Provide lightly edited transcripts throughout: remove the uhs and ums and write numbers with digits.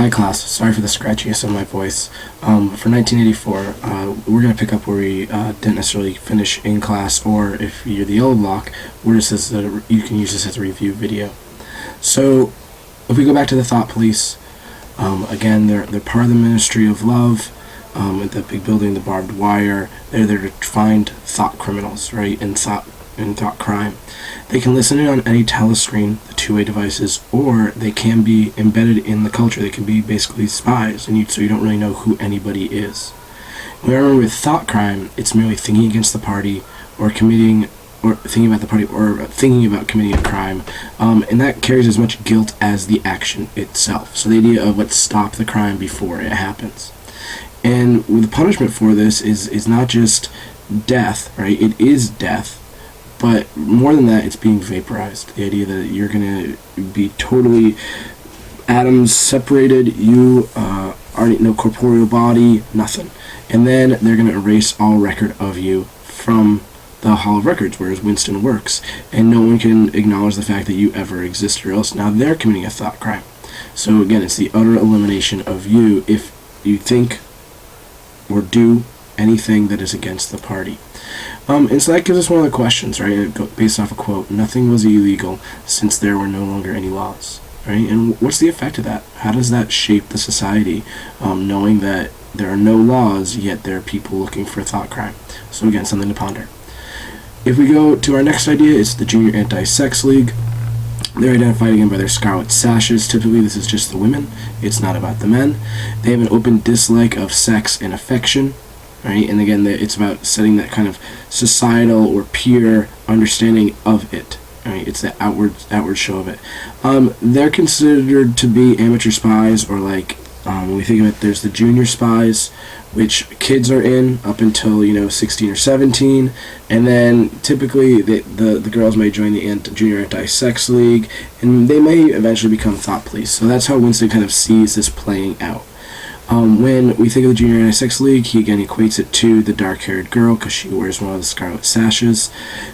Hi class, sorry for the scratchiness of my voice. For 1984, we're going to pick up where we didn't necessarily finish in class, or if you're the yellow block, you can use this as a review video. So, if we go back to the Thought Police, again, they're part of the Ministry of Love, at the big building, the barbed wire. They're there to find thought criminals, right, and thought crime. They can listen in on any telescreen, the two-way devices, or they can be embedded in the culture. They can be basically spies, so you don't really know who anybody is. Remember, with thought crime, it's merely thinking against the party, or thinking about the party, or thinking about committing a crime, and that carries as much guilt as the action itself. So the idea of let's stop the crime before it happens. And the punishment for this is not just death, right? It is death. But more than that, it's being vaporized. The idea that you're going to be totally atoms separated, you are no corporeal body, nothing. And then they're going to erase all record of you from the Hall of Records, whereas Winston works. And no one can acknowledge the fact that you ever existed, or else now they're committing a thought crime. So again, it's the utter elimination of you if you think or do anything that is against the party. And so that gives us one of the questions, right, based off a quote: nothing was illegal since there were no longer any laws, right? And what's the effect of that? How does that shape the society, knowing that there are no laws, yet there are people looking for thought crime? So again, something to ponder. If we go to our next idea, it's the Junior Anti-Sex League. They're identified again by their scarlet sashes. Typically, this is just the women. It's not about the men. They have an open dislike of sex and affection. Right? And again, it's about setting that kind of societal or peer understanding of it. Right? It's the outward show of it. They're considered to be amateur spies, or like when we think of it, there's the junior spies, which kids are in up until 16 or 17, and then typically the girls may join the Junior Anti-Sex League, and they may eventually become thought police. So that's how Winston kind of sees this playing out. When we think of the Junior Anti-Sex League, he again equates it to the dark-haired girl because she wears one of the scarlet sashes.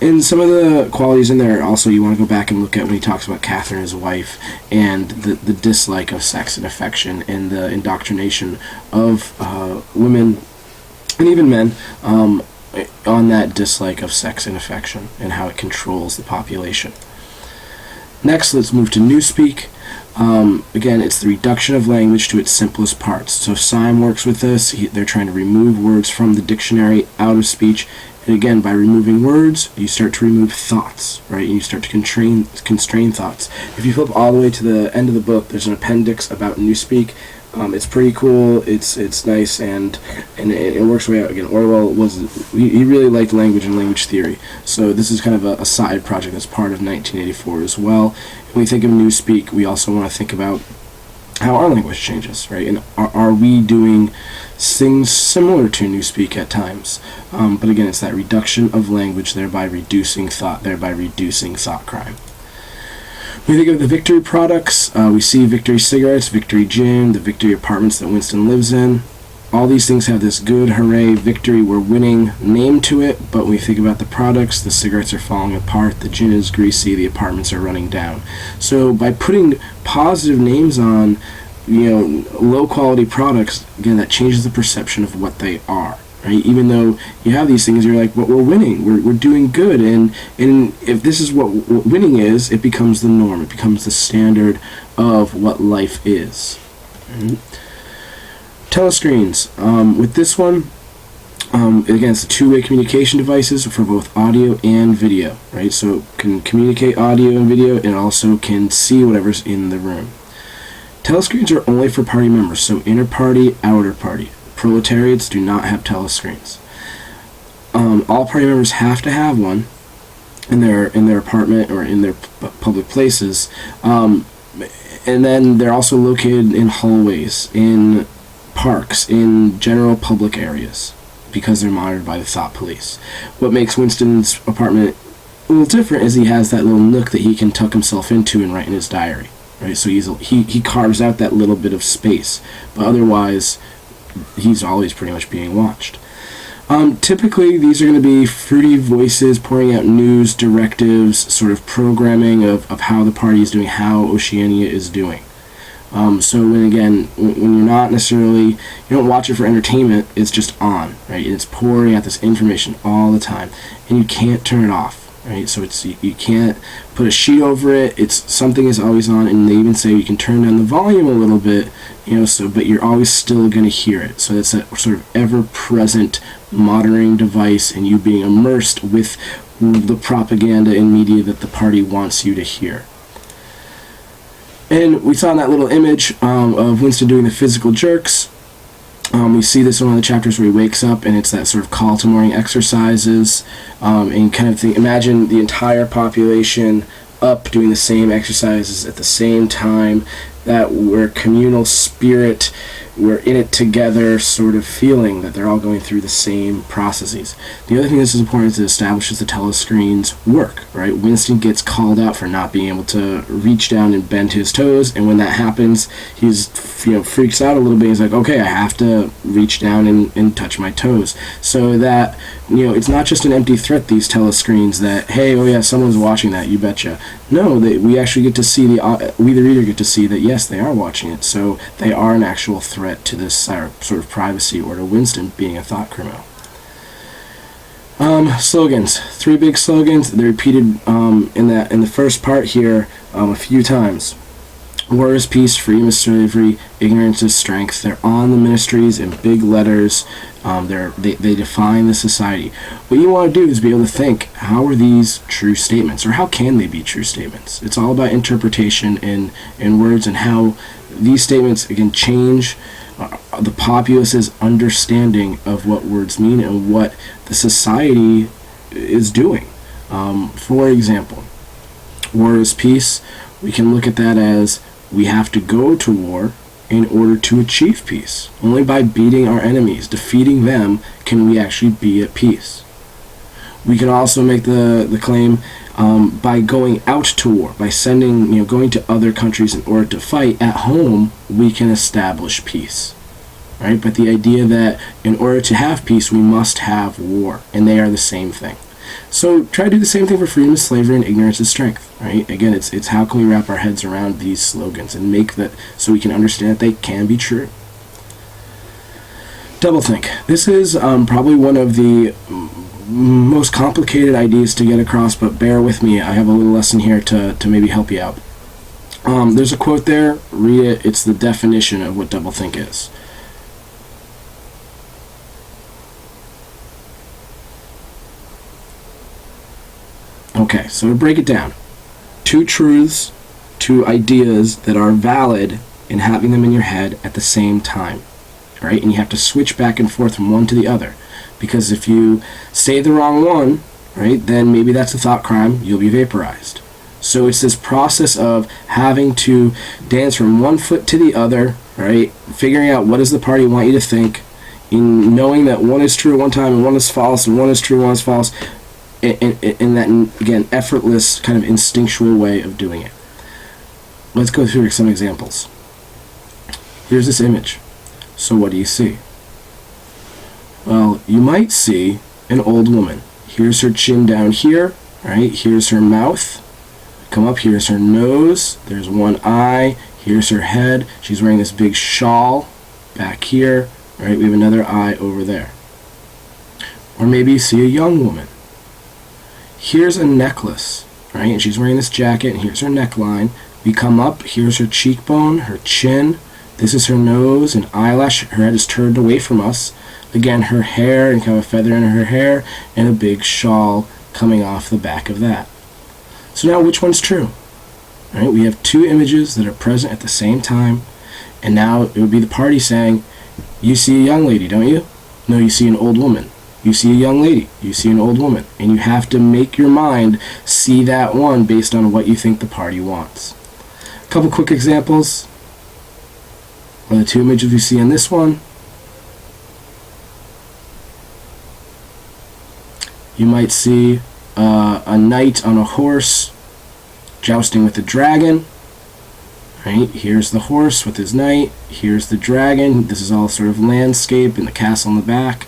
And some of the qualities in there also you want to go back and look at when he talks about Catherine, his wife, and the dislike of sex and affection, and the indoctrination of women and even men on that dislike of sex and affection, and how it controls the population. Next, let's move to Newspeak. Again, it's the reduction of language to its simplest parts. So Syme works with this. They're trying to remove words from the dictionary out of speech. And again, by removing words, you start to remove thoughts, right? And you start to constrain thoughts. If you flip all the way to the end of the book, there's an appendix about Newspeak. It's pretty cool. It's nice, and it works way out. Again, Orwell he really liked language and language theory. So this is kind of a side project that's part of 1984 as well. When we think of Newspeak, we also want to think about how our language changes, right? And are we doing things similar to Newspeak at times? But again, it's that reduction of language, thereby reducing thought, thereby reducing thought crime. When we think of the Victory products, we see Victory cigarettes, Victory gin, the Victory apartments that Winston lives in. All these things have this good, hooray, victory, we're winning name to it, but when we think about the products, the cigarettes are falling apart, the gin is greasy, the apartments are running down. So by putting positive names on, low quality products, again, that changes the perception of what they are. Right? Even though you have these things, you're like, well, we're winning, we're doing good, and if this is what winning is, it becomes the norm, it becomes the standard of what life is. Right? Telescreens. With this one, again, it's the two-way communication devices for both audio and video, right? So it can communicate audio and video, and also can see whatever's in the room. Telescreens are only for party members, so inner party, outer party. Proletariats do not have telescreens. All party members have to have one in their apartment or in their public places, and then they're also located in hallways, in parks, in general public areas, because they're monitored by the Thought Police. What makes Winston's apartment a little different is he has that little nook that he can tuck himself into and write in his diary. Right, so he carves out that little bit of space, but otherwise he's always pretty much being watched. Typically, these are going to be fruity voices pouring out news, directives, sort of programming of how the party is doing, how Oceania is doing. So when you're not necessarily, you don't watch it for entertainment, it's just on, right? It's pouring out this information all the time, and you can't turn it off, right? So you can't put a sheet over it. It's something is always on, and they even say you can turn down the volume a little bit, but you're always still going to hear it. So it's that sort of ever-present monitoring device, and you being immersed with the propaganda and media that the party wants you to hear. And we saw in that little image of Winston doing the physical jerks. We see this in one of the chapters where he wakes up, and it's that sort of call to morning exercises. And kind of imagine the entire population up doing the same exercises at the same time. That we're communal spirit, we're in it together sort of feeling that they're all going through the same processes. The other thing that's important is it establishes the telescreens work, right? Winston gets called out for not being able to reach down and bend his toes, and when that happens, he's freaks out a little bit. He's like, okay, I have to reach down and touch my toes. So that, it's not just an empty threat, these telescreens, that, hey, oh yeah, someone's watching that, you betcha. No, we actually get to see, we the reader get to see that, yes, they are watching it, so they are an actual threat to this sort of privacy, or to Winston being a thought criminal. Slogans. 3 big slogans. They're repeated in the first part here a few times. War is peace, freedom is slavery, ignorance is strength. They're on the ministries in big letters. They define the society. What you want to do is be able to think, how are these true statements, or how can they be true statements? It's all about interpretation in words, and how these statements, again, change the populace's understanding of what words mean and what the society is doing. For example, war is peace. We can look at that as we have to go to war in order to achieve peace. Only by beating our enemies, defeating them, can we actually be at peace. We can also make the claim by going out to war, by sending, going to other countries in order to fight. At home, we can establish peace, right? But the idea that in order to have peace, we must have war, and they are the same thing. So try to do the same thing for freedom is slavery and ignorance is strength, right? Again, it's how can we wrap our heads around these slogans and make that so we can understand that they can be true. Doublethink. This is probably one of the most complicated ideas to get across, but bear with me. I have a little lesson here to maybe help you out. There's a quote there. Read it. It's the definition of what doublethink is. Okay, so to break it down, 2 truths, 2 ideas that are valid, and having them in your head at the same time, right? And you have to switch back and forth from one to the other, because if you say the wrong one, right, then maybe that's a thought crime, you'll be vaporized. So it's this process of having to dance from one foot to the other, right, figuring out what does the party want you to think, in knowing that one is true at one time and one is false, and one is true, one is false, in that, again, effortless kind of instinctual way of doing it. Let's go through some examples. Here's this image. So what do you see? Well, you might see an old woman. Here's her chin down here, right? Here's her mouth. Come up, here's her nose. There's one eye. Here's her head. She's wearing this big shawl back here, right? We have another eye over there. Or maybe you see a young woman. Here's a necklace, right? And she's wearing this jacket, and here's her neckline. We come up, here's her cheekbone, her chin. This is her nose and eyelash. Her head is turned away from us. Again, her hair, and kind of a feather in her hair, and a big shawl coming off the back of that. So now, which one's true? Right? We have 2 images that are present at the same time, and now it would be the party saying, you see a young lady, don't you? No, you see an old woman. You see a young lady, you see an old woman, and you have to make your mind see that one based on what you think the party wants. A couple quick examples. One of the 2 images we see in this one. You might see a knight on a horse jousting with a dragon. Right? Here's the horse with his knight. Here's the dragon. This is all sort of landscape and the castle in the back.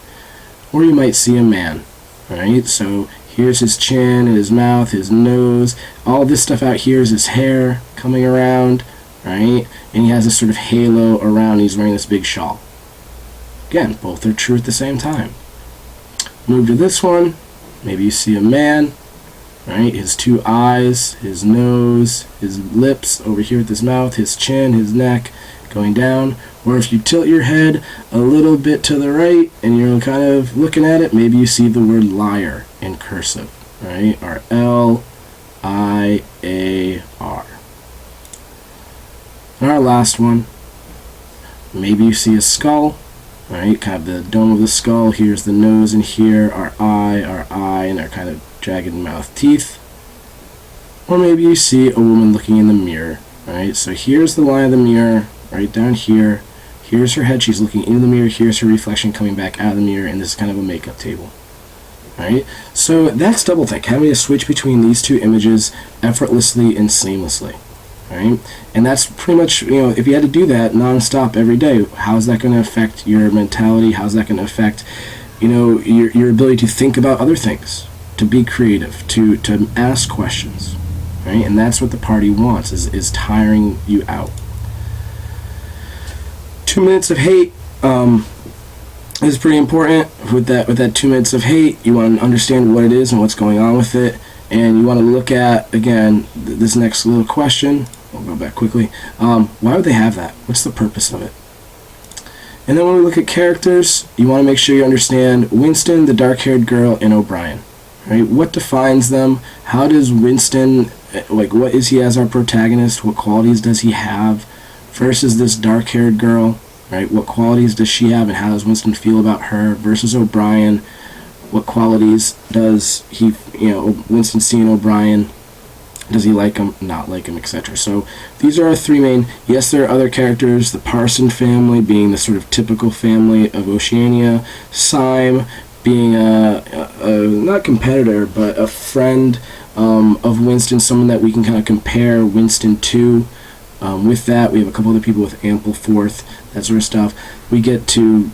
Or you might see a man, right? So here's his chin and his mouth, his nose. All this stuff out here is his hair coming around, right? And he has this sort of halo around. He's wearing this big shawl. Again, both are true at the same time. Move to this one. Maybe you see a man, right? His two eyes, his nose, his lips over here with his mouth, his chin, his neck going down. Or if you tilt your head a little bit to the right and you're kind of looking at it, maybe you see the word liar in cursive, right? Or L-I-A-R. And our last one, maybe you see a skull, right? Kind of the dome of the skull. Here's the nose, and here our eye, and our kind of jagged mouth teeth. Or maybe you see a woman looking in the mirror, right? So here's the line of the mirror, right down here. Here's her head. She's looking into the mirror. Here's her reflection coming back out of the mirror, and this is kind of a makeup table. Right? So that's doublethink, having to switch between these two images effortlessly and seamlessly. Right? And that's pretty much, if you had to do that nonstop every day, how's that going to affect your mentality? How's that going to affect, your ability to think about other things, to be creative, to ask questions, right? And that's what the party wants, is tiring you out. 2 minutes of hate is pretty important. With that 2 minutes of hate, you want to understand what it is and what's going on with it. And you want to look at, again, this next little question. I'll go back quickly. Why would they have that? What's the purpose of it? And then when we look at characters, you want to make sure you understand Winston, the dark-haired girl, and O'Brien. Right? What defines them? How does Winston, what is he as our protagonist? What qualities does he have versus this dark-haired girl? Right? What qualities does she have, and how does Winston feel about her versus O'Brien? What qualities does he, Winston see in O'Brien? Does he like him, not like him, etc.? So these are our three main. Yes, there are other characters. The Parson family being the sort of typical family of Oceania. Syme being a not competitor, but a friend of Winston, someone that we can kind of compare Winston to. With that, we have a couple other people with Ampleforth, that sort of stuff. We get to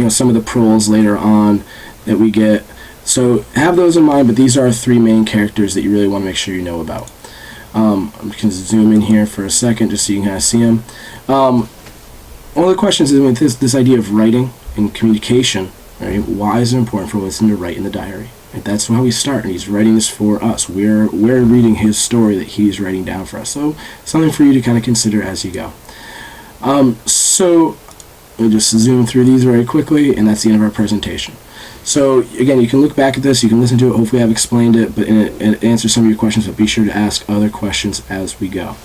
some of the proles later on that we get. So have those in mind, but these are our three main characters that you really want to make sure you know about. I can zoom in here for a second just so you can kind of see them. One of the questions is with this idea of writing and communication, right? Why is it important for Winston to write in the diary? Right? That's how we start, and he's writing this for us. We're reading his story that he's writing down for us. So something for you to kind of consider as you go. So we'll just zoom through these very quickly, and that's the end of our presentation. So again, you can look back at this, you can listen to it, hopefully I've explained it, but it answers some of your questions, but be sure to ask other questions as we go.